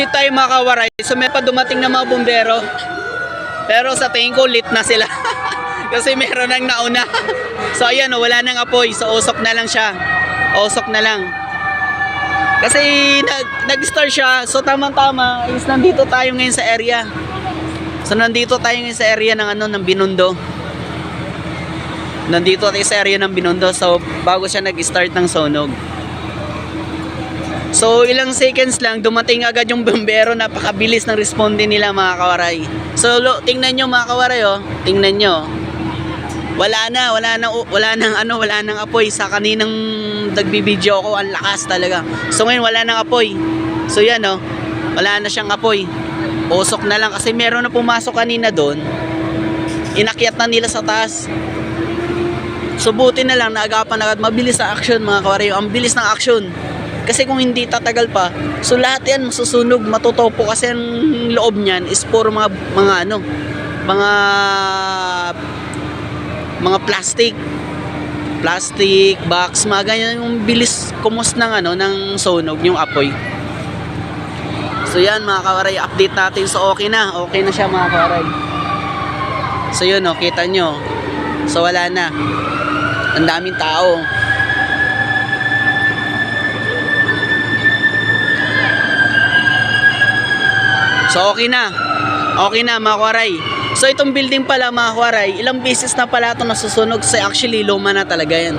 update tayo mga kawaray. So may pa dumating na mga bumbero. Pero sa tingin ko lit na sila. Kasi meron nang nauna. So ayan, wala nang apoy. So usok na lang siya. Usok na lang. Kasi nag-start siya. So tamang-tama is nandito tayo ngayon sa area. So nandito tayo ngayon sa area ng ng Binondo. Nandito tayo sa area ng Binondo. So bago siya nag-start ng sunog. So ilang seconds lang dumating agad yung bombero, napakabilis ng responde nila mga kawaray. So tingnan nyo mga kawaray, oh. Tingnan nyo. Wala nang apoy sa kaninang nagbibideo ko, ang lakas talaga. So ngayon wala nang apoy. So yan, oh. Wala na siyang apoy. Usok na lang kasi meron na pumasok kanina doon. Inakyat na nila sa taas. So buti na lang naagapan agad, mabilis ang action mga kawaray. Ang bilis ng action. Kasi kung hindi tatagal pa, so lahat yan masusunog, matutopo kasi ang loob niyan is puro mga plastic box, mga ganyan yung bilis kumos ng ng sunog, yung apoy. So yan mga kawaray, update natin. So okay na siya mga kawaray. So yun, kita nyo. So wala na. Ang daming tao. So okay na mga kawaray. So itong building pala mga kawaray, ilang beses na pala ito nasusunog. So actually luma na talaga yan.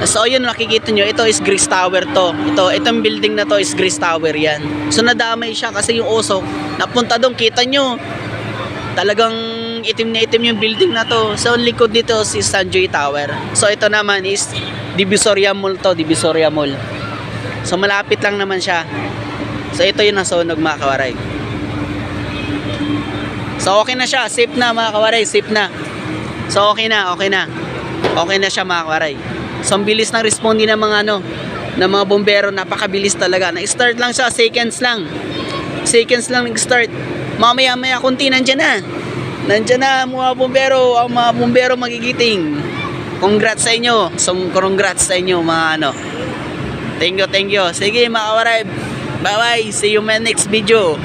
So yun, nakikita nyo, ito is Grace Tower to. Itong building na to is Grace Tower yan. So nadamay siya kasi yung usok napunta doon, kita nyo. Talagang itim na itim yung building na to. So likod dito si Sanjoy Tower. So ito naman is Divisoria Mall to, Divisoria Mall. So malapit lang naman siya. So ito yung nasunog mga kawaray. So okay na siya, safe na mga kawaray, safe na. So okay na siya mga kawaray. So ang bilis ng responde ng mga ng mga bombero, napakabilis talaga. Na-start lang siya, seconds lang nag-start. Mamaya kunti nandiyan na mga bombero, ang mga bombero magigiting. Congrats sa inyo. So congrats sa inyo mga Thank you. Sige mga kawaray. Bye bye, see you in my next video.